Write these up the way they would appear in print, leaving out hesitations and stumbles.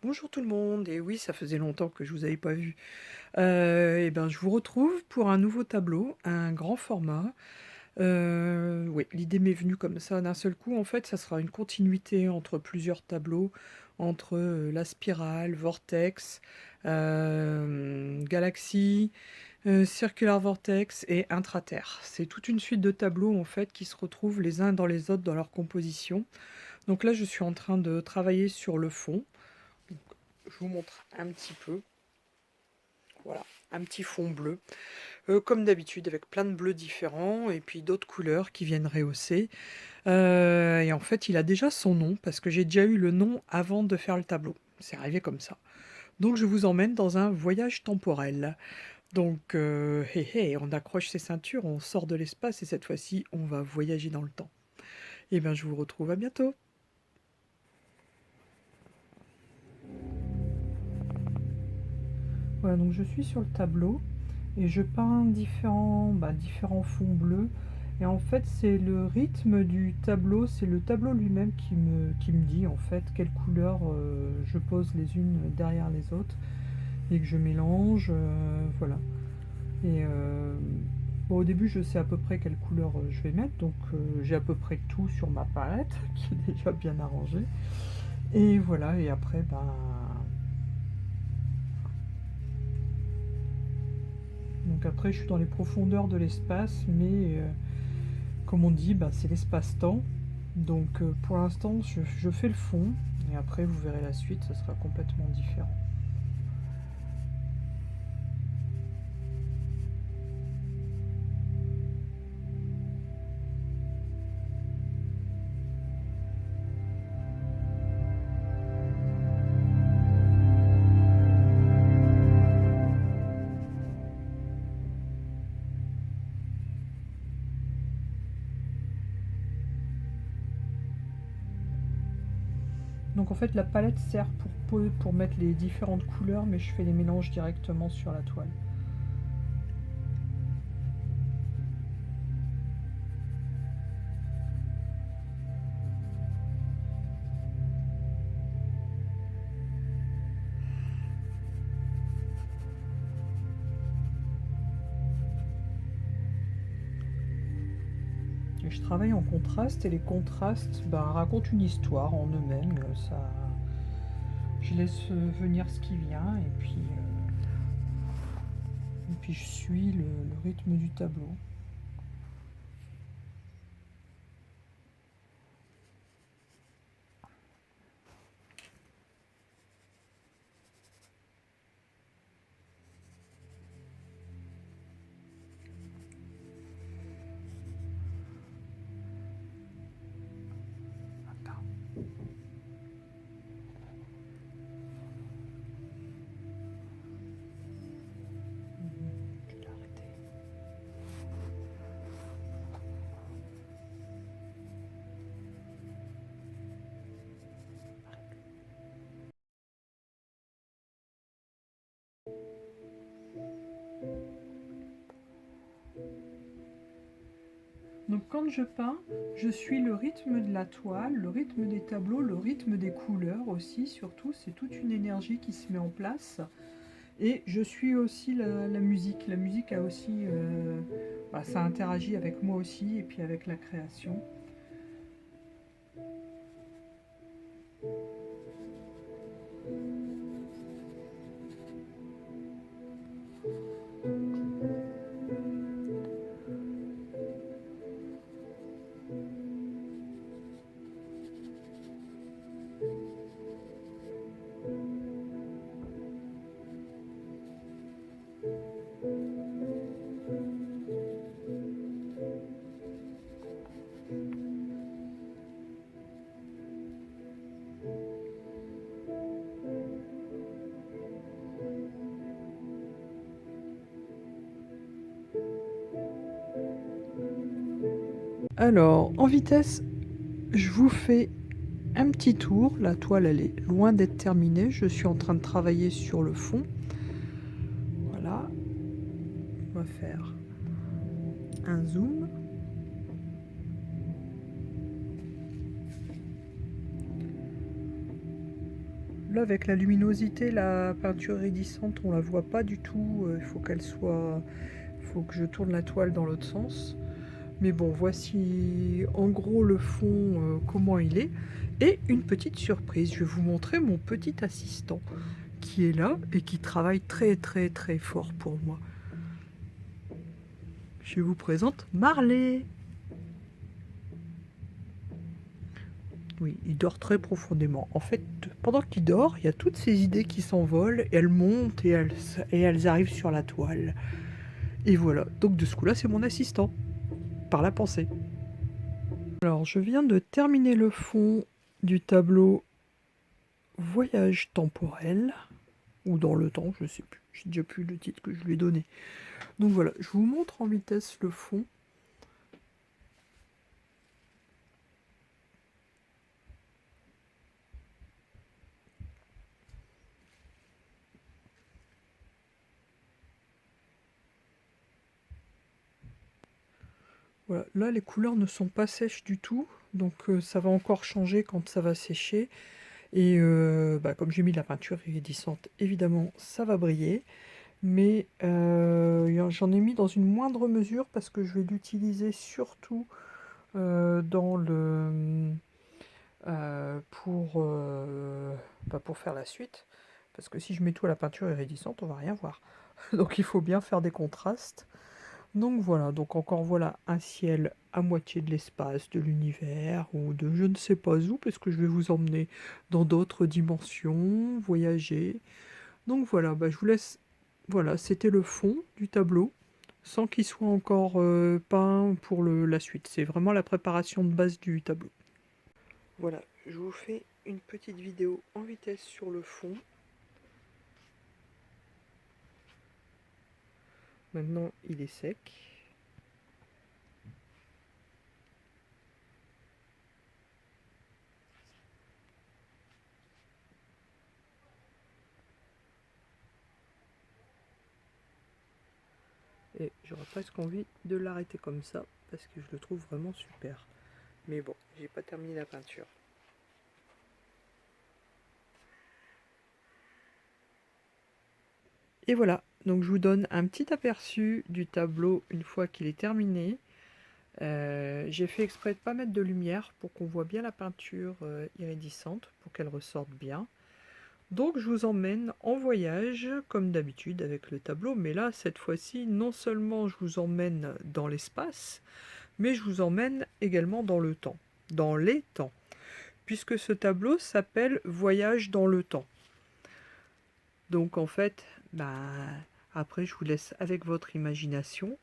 Bonjour tout le monde, et oui, ça faisait longtemps que je vous avais pas vu. Et ben, je vous retrouve pour un nouveau tableau, un grand format. Oui, l'idée m'est venue comme ça d'un seul coup. En fait, ça sera une continuité entre plusieurs tableaux, entre la spirale, vortex, galaxie, circular vortex et intraterre. C'est toute une suite de tableaux en fait qui se retrouvent les uns dans les autres dans leur composition. Donc là, je suis en train de travailler sur le fond. Je vous montre un petit peu. Voilà, un petit fond bleu. Comme d'habitude, avec plein de bleus différents et puis d'autres couleurs qui viennent rehausser. Et en fait, il a déjà son nom parce que j'ai déjà eu le nom avant de faire le tableau. C'est arrivé comme ça. Donc, je vous emmène dans un voyage temporel. Donc, on accroche ses ceintures, on sort de l'espace et cette fois-ci, on va voyager dans le temps. Et bien, je vous retrouve à bientôt. Voilà, donc je suis sur le tableau et je peins différents fonds bleus. Et en fait, c'est le rythme du tableau, c'est le tableau lui-même qui me dit en fait quelles couleurs je pose les unes derrière les autres et que je mélange. Voilà. Et bon, au début, je sais à peu près quelle couleur je vais mettre, donc j'ai à peu près tout sur ma palette qui est déjà bien arrangée. Et voilà, et après, donc après, je suis dans les profondeurs de l'espace, mais comme on dit, c'est l'espace-temps. Donc pour l'instant, je fais le fond, et après, vous verrez la suite, ça sera complètement différent. Donc en fait, la palette sert pour mettre les différentes couleurs, mais je fais les mélanges directement sur la toile. Et je travaille en contraste, et les contrastes racontent une histoire en eux-mêmes. Je laisse venir ce qui vient, et puis je suis le rythme du tableau. Je vais l'arrêter. Donc quand je peins, je suis le rythme de la toile, le rythme des tableaux, le rythme des couleurs aussi, surtout, c'est toute une énergie qui se met en place. Et je suis aussi la musique. La musique a aussi, ça interagit avec moi aussi et puis avec la création. Alors, en vitesse, je vous fais un petit tour. La toile, elle est loin d'être terminée. Je suis en train de travailler sur le fond. Voilà. On va faire un zoom. Là, avec la luminosité, la peinture iridescente, on la voit pas du tout. Il faut qu'elle soit... faut que je tourne la toile dans l'autre sens. Mais bon, voici en gros le fond, comment il est. Et une petite surprise, je vais vous montrer mon petit assistant qui est là et qui travaille très très très fort pour moi. Je vous présente Marley. Oui, il dort très profondément. En fait, pendant qu'il dort, il y a toutes ces idées qui s'envolent, et elles montent et elles arrivent sur la toile. Et voilà, donc de ce coup-là, c'est mon assistant, par la pensée. Alors, je viens de terminer le fond du tableau Voyage temporel, ou dans le temps, je sais plus, j'ai déjà plus le titre que je lui ai donné. Donc voilà, je vous montre en vitesse le fond. Voilà, là les couleurs ne sont pas sèches du tout, donc ça va encore changer quand ça va sécher. Et comme j'ai mis de la peinture iridescente, évidemment ça va briller. Mais j'en ai mis dans une moindre mesure parce que je vais l'utiliser surtout dans le pour faire la suite. Parce que si je mets tout à la peinture iridescente, on va rien voir. Donc il faut bien faire des contrastes. Donc voilà, donc encore voilà un ciel à moitié de l'espace, de l'univers, ou de je ne sais pas où, parce que je vais vous emmener dans d'autres dimensions, voyager. Donc voilà, je vous laisse. Voilà, c'était le fond du tableau, sans qu'il soit encore peint pour la suite. C'est vraiment la préparation de base du tableau. Voilà, je vous fais une petite vidéo en vitesse sur le fond. Maintenant, il est sec. Et j'aurais presque envie de l'arrêter comme ça, parce que je le trouve vraiment super. Mais bon, j'ai pas terminé la peinture. Et voilà, donc je vous donne un petit aperçu du tableau une fois qu'il est terminé. J'ai fait exprès de ne pas mettre de lumière pour qu'on voit bien la peinture iridescente, pour qu'elle ressorte bien. Donc je vous emmène en voyage, comme d'habitude avec le tableau, mais là, cette fois-ci, non seulement je vous emmène dans l'espace, mais je vous emmène également dans le temps, dans les temps, puisque ce tableau s'appelle Voyage dans le temps. Donc en fait, après je vous laisse avec votre imagination,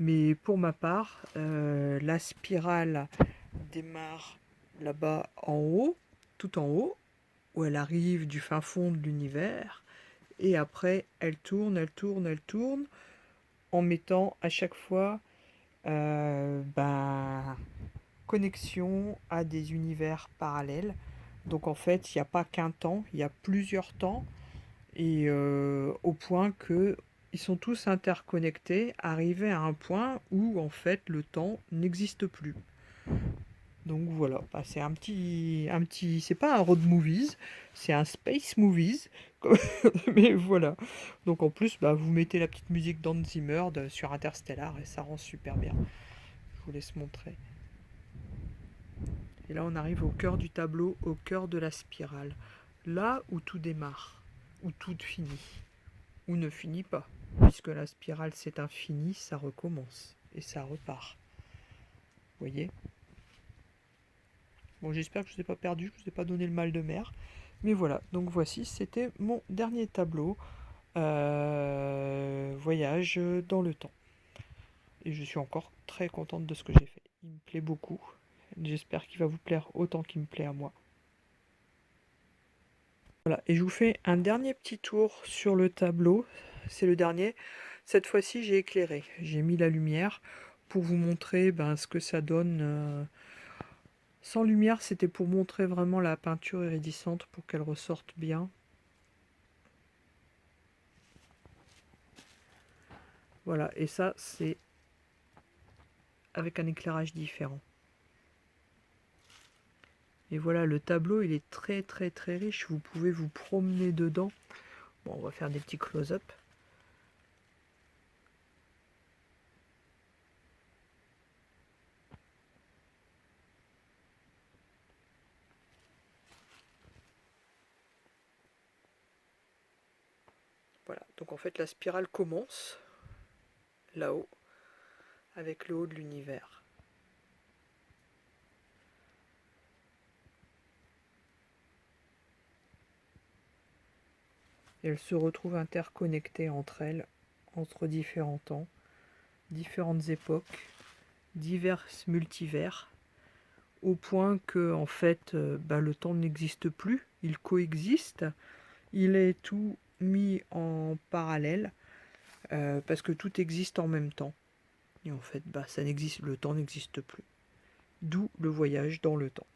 mais pour ma part, la spirale démarre là-bas en haut, tout en haut, où elle arrive du fin fond de l'univers, et après elle tourne, elle tourne, elle tourne, en mettant à chaque fois connexion à des univers parallèles. Donc en fait, il n'y a pas qu'un temps, il y a plusieurs temps, et au point que ils sont tous interconnectés, arrivés à un point où en fait le temps n'existe plus. Donc voilà, c'est c'est pas un road movies, c'est un space movies, mais voilà. Donc en plus, vous mettez la petite musique d'Hans Zimmer sur Interstellar et ça rend super bien. Je vous laisse montrer. Et là, on arrive au cœur du tableau, au cœur de la spirale, là où tout démarre, où tout finit, ou ne finit pas, puisque la spirale c'est infini, ça recommence et ça repart. Vous voyez? Bon, j'espère que je ne vous ai pas perdu, que je ne vous ai pas donné le mal de mer. Mais voilà, donc voici, c'était mon dernier tableau, voyage dans le temps. Et je suis encore très contente de ce que j'ai fait. Il me plaît beaucoup. J'espère qu'il va vous plaire autant qu'il me plaît à moi. Voilà, et je vous fais un dernier petit tour sur le tableau. C'est le dernier. Cette fois-ci, j'ai éclairé. J'ai mis la lumière pour vous montrer ce que ça donne. Sans lumière, c'était pour montrer vraiment la peinture iridescente pour qu'elle ressorte bien. Voilà, et ça, c'est avec un éclairage différent. Et voilà, le tableau, il est très très très riche. Vous pouvez vous promener dedans. Bon, on va faire des petits close-up. Voilà, donc en fait la spirale commence là-haut avec le haut de l'univers. Et elles se retrouvent interconnectées entre elles, entre différents temps, différentes époques, divers multivers, au point que en fait le temps n'existe plus, il coexiste, il est tout mis en parallèle parce que tout existe en même temps. Et en fait, ça n'existe, le temps n'existe plus. D'où le voyage dans le temps.